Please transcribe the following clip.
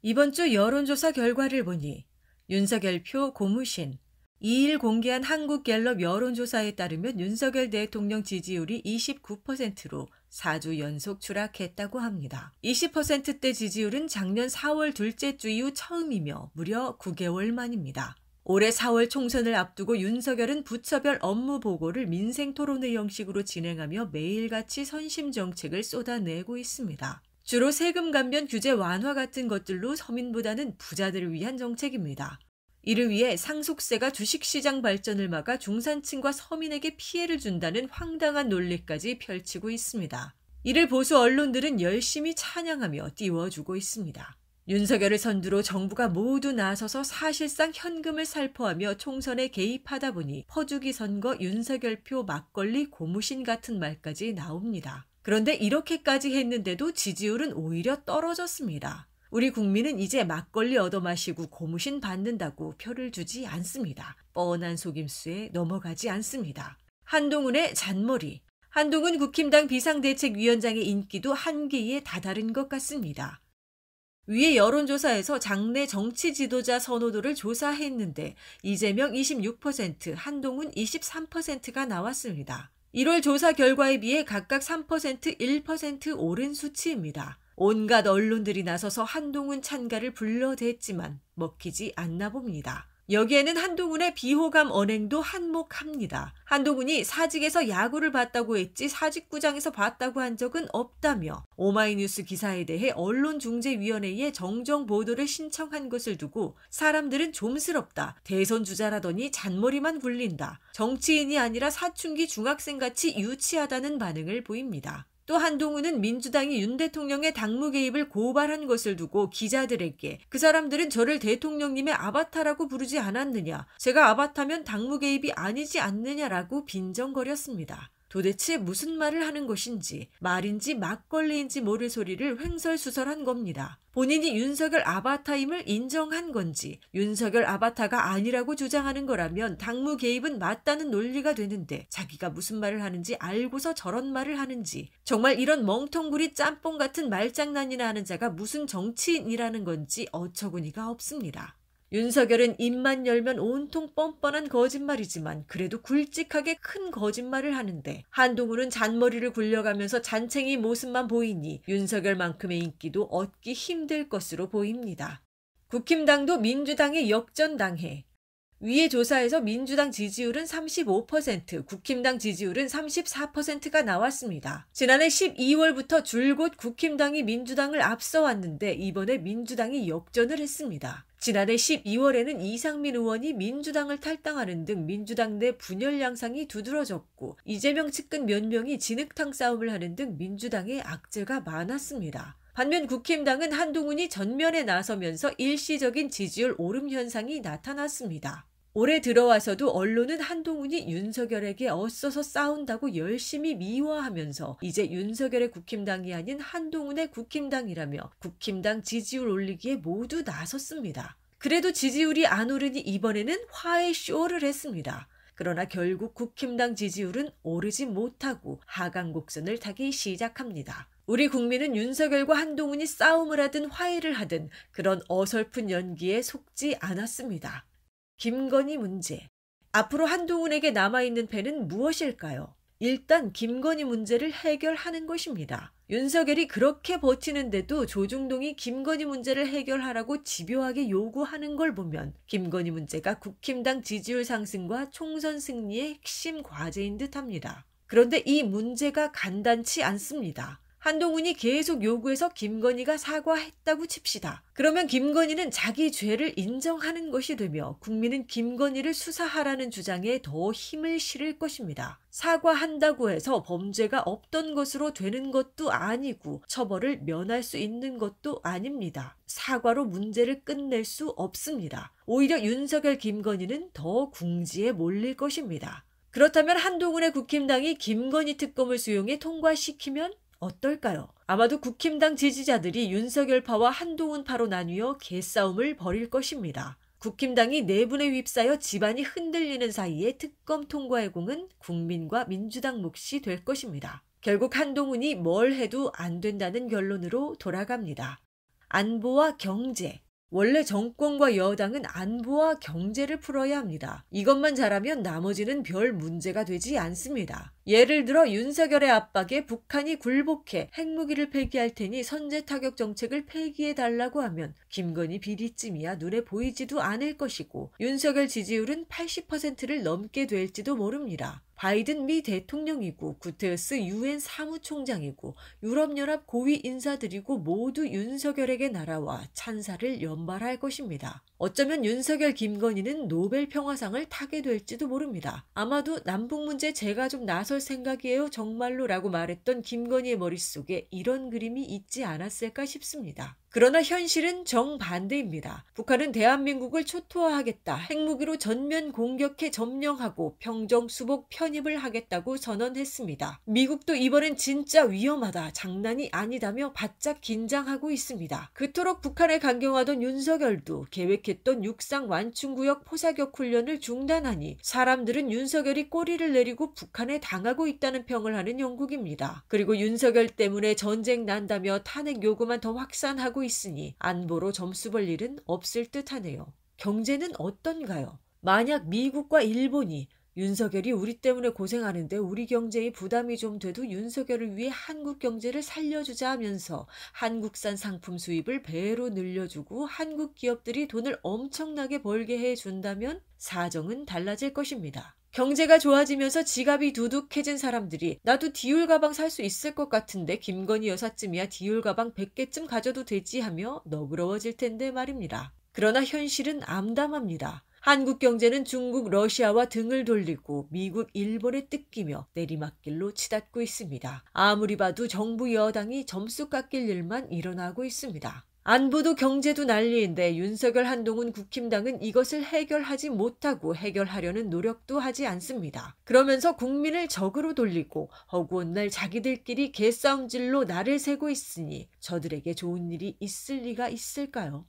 이번 주 여론조사 결과를 보니 윤석열 표 고무신, 2일 공개한 한국갤럽 여론조사에 따르면 윤석열 대통령 지지율이 29%로 4주 연속 추락했다고 합니다. 20%대 지지율은 작년 4월 둘째 주 이후 처음이며 무려 9개월 만입니다. 올해 4월 총선을 앞두고 윤석열은 부처별 업무 보고를 민생 토론회 형식으로 진행하며 매일같이 선심 정책을 쏟아내고 있습니다. 주로 세금 감면 규제 완화 같은 것들로 서민보다는 부자들을 위한 정책입니다. 이를 위해 상속세가 주식시장 발전을 막아 중산층과 서민에게 피해를 준다는 황당한 논리까지 펼치고 있습니다. 이를 보수 언론들은 열심히 찬양하며 띄워주고 있습니다. 윤석열을 선두로 정부가 모두 나서서 사실상 현금을 살포하며 총선에 개입하다 보니 퍼주기 선거 윤석열표 막걸리 고무신 같은 말까지 나옵니다. 그런데 이렇게까지 했는데도 지지율은 오히려 떨어졌습니다. 우리 국민은 이제 막걸리 얻어마시고 고무신 받는다고 표를 주지 않습니다. 뻔한 속임수에 넘어가지 않습니다. 한동훈의 잔머리. 한동훈 국힘당 비상대책위원장의 인기도 한계에 다다른 것 같습니다. 위의 여론조사에서 장내 정치 지도자 선호도를 조사했는데 이재명 26%, 한동훈 23%가 나왔습니다. 1월 조사 결과에 비해 각각 3%, 1% 오른 수치입니다. 온갖 언론들이 나서서 한동훈 찬가를 불러댔지만 먹히지 않나 봅니다. 여기에는 한동훈의 비호감 언행도 한몫합니다. 한동훈이 사직에서 야구를 봤다고 했지 사직구장에서 봤다고 한 적은 없다며 오마이뉴스 기사에 대해 언론중재위원회에 정정 보도를 신청한 것을 두고 사람들은 좀스럽다, 대선 주자라더니 잔머리만 굴린다, 정치인이 아니라 사춘기 중학생같이 유치하다는 반응을 보입니다. 또 한동훈은 민주당이 윤 대통령의 당무 개입을 고발한 것을 두고 기자들에게 그 사람들은 저를 대통령님의 아바타라고 부르지 않았느냐, 제가 아바타면 당무 개입이 아니지 않느냐라고 빈정거렸습니다. 도대체 무슨 말을 하는 것인지, 말인지 막걸리인지 모를 소리를 횡설수설한 겁니다. 본인이 윤석열 아바타임을 인정한 건지, 윤석열 아바타가 아니라고 주장하는 거라면 당무 개입은 맞다는 논리가 되는데 자기가 무슨 말을 하는지 알고서 저런 말을 하는지, 정말 이런 멍텅구리 짬뽕 같은 말장난이나 하는 자가 무슨 정치인이라는 건지 어처구니가 없습니다. 윤석열은 입만 열면 온통 뻔뻔한 거짓말이지만 그래도 굵직하게 큰 거짓말을 하는데, 한동훈은 잔머리를 굴려가면서 잔챙이 모습만 보이니 윤석열만큼의 인기도 얻기 힘들 것으로 보입니다. 국힘당도 민주당에 역전당해. 위의 조사에서 민주당 지지율은 35%, 국힘당 지지율은 34%가 나왔습니다. 지난해 12월부터 줄곧 국힘당이 민주당을 앞서왔는데 이번에 민주당이 역전을 했습니다. 지난해 12월에는 이상민 의원이 민주당을 탈당하는 등 민주당 내 분열 양상이 두드러졌고 이재명 측근 몇 명이 진흙탕 싸움을 하는 등 민주당에 악재가 많았습니다. 반면 국힘당은 한동훈이 전면에 나서면서 일시적인 지지율 오름 현상이 나타났습니다. 올해 들어와서도 언론은 한동훈이 윤석열에게 엇서서 싸운다고 열심히 미화하면서 이제 윤석열의 국힘당이 아닌 한동훈의 국힘당이라며 국힘당 지지율 올리기에 모두 나섰습니다. 그래도 지지율이 안 오르니 이번에는 화해 쇼를 했습니다. 그러나 결국 국힘당 지지율은 오르지 못하고 하강 곡선을 타기 시작합니다. 우리 국민은 윤석열과 한동훈이 싸움을 하든 화해를 하든 그런 어설픈 연기에 속지 않았습니다. 김건희 문제. 앞으로 한동훈에게 남아있는 패는 무엇일까요? 일단 김건희 문제를 해결하는 것입니다. 윤석열이 그렇게 버티는데도 조중동이 김건희 문제를 해결하라고 집요하게 요구하는 걸 보면 김건희 문제가 국힘당 지지율 상승과 총선 승리의 핵심 과제인 듯합니다. 그런데 이 문제가 간단치 않습니다. 한동훈이 계속 요구해서 김건희가 사과했다고 칩시다. 그러면 김건희는 자기 죄를 인정하는 것이 되며 국민은 김건희를 수사하라는 주장에 더 힘을 실을 것입니다. 사과한다고 해서 범죄가 없던 것으로 되는 것도 아니고 처벌을 면할 수 있는 것도 아닙니다. 사과로 문제를 끝낼 수 없습니다. 오히려 윤석열, 김건희는 더 궁지에 몰릴 것입니다. 그렇다면 한동훈의 국힘당이 김건희 특검을 수용해 통과시키면 어떨까요? 아마도 국힘당 지지자들이 윤석열파와 한동훈파로 나뉘어 개싸움을 벌일 것입니다. 국힘당이 내분에 휩싸여 집안이 흔들리는 사이에 특검 통과의 공은 국민과 민주당 몫이 될 것입니다. 결국 한동훈이 뭘 해도 안 된다는 결론으로 돌아갑니다. 안보와 경제. 원래 정권과 여당은 안보와 경제를 풀어야 합니다. 이것만 잘하면 나머지는 별 문제가 되지 않습니다. 예를 들어 윤석열의 압박에 북한이 굴복해 핵무기를 폐기할 테니 선제 타격 정책을 폐기해달라고 하면 김건희 비리쯤이야 눈에 보이지도 않을 것이고 윤석열 지지율은 80%를 넘게 될지도 모릅니다. 바이든 미 대통령이고 구테르스 유엔 사무총장이고 유럽연합 고위 인사들이고 모두 윤석열에게 날아와 찬사를 연발할 것입니다. 어쩌면 윤석열 김건희는 노벨 평화상을 타게 될지도 모릅니다. 아마도 남북 문제 제가 좀 나설 생각이에요 정말로 라고 말했던 김건희의 머릿속에 이런 그림이 있지 않았을까 싶습니다. 그러나 현실은 정반대입니다. 북한은 대한민국을 초토화하겠다. 핵무기로 전면 공격해 점령하고 평정 수복 편입을 하겠다고 선언했습니다. 미국도 이번엔 진짜 위험하다. 장난이 아니다며 바짝 긴장하고 있습니다. 그토록 북한에 강경하던 윤석열도 계획했던 육상 완충구역 포사격 훈련을 중단하니 사람들은 윤석열이 꼬리를 내리고 북한에 당하고 있다는 평을 하는 영국입니다. 그리고 윤석열 때문에 전쟁 난다며 탄핵 요구만 더 확산하고 있으니 안보로 점수 벌 일은 없을 듯하네요. 경제는 어떤가요? 만약 미국과 일본이 윤석열이 우리 때문에 고생하는데 우리 경제에 부담이 좀 돼도 윤석열을 위해 한국 경제를 살려주자 하면서 한국산 상품 수입을 배로 늘려주고 한국 기업들이 돈을 엄청나게 벌게 해준다면 사정은 달라질 것입니다. 경제가 좋아지면서 지갑이 두둑해진 사람들이 나도 디올 가방 살 수 있을 것 같은데 김건희 여사쯤이야 디올 가방 100개쯤 가져도 되지 하며 너그러워질 텐데 말입니다. 그러나 현실은 암담합니다. 한국 경제는 중국, 러시아와 등을 돌리고 미국, 일본에 뜯기며 내리막길로 치닫고 있습니다. 아무리 봐도 정부 여당이 점수 깎일 일만 일어나고 있습니다. 안보도 경제도 난리인데 윤석열 한동훈 국힘당은 이것을 해결하지 못하고 해결하려는 노력도 하지 않습니다. 그러면서 국민을 적으로 돌리고 허구한 날 자기들끼리 개싸움질로 날을 새고 있으니 저들에게 좋은 일이 있을 리가 있을까요?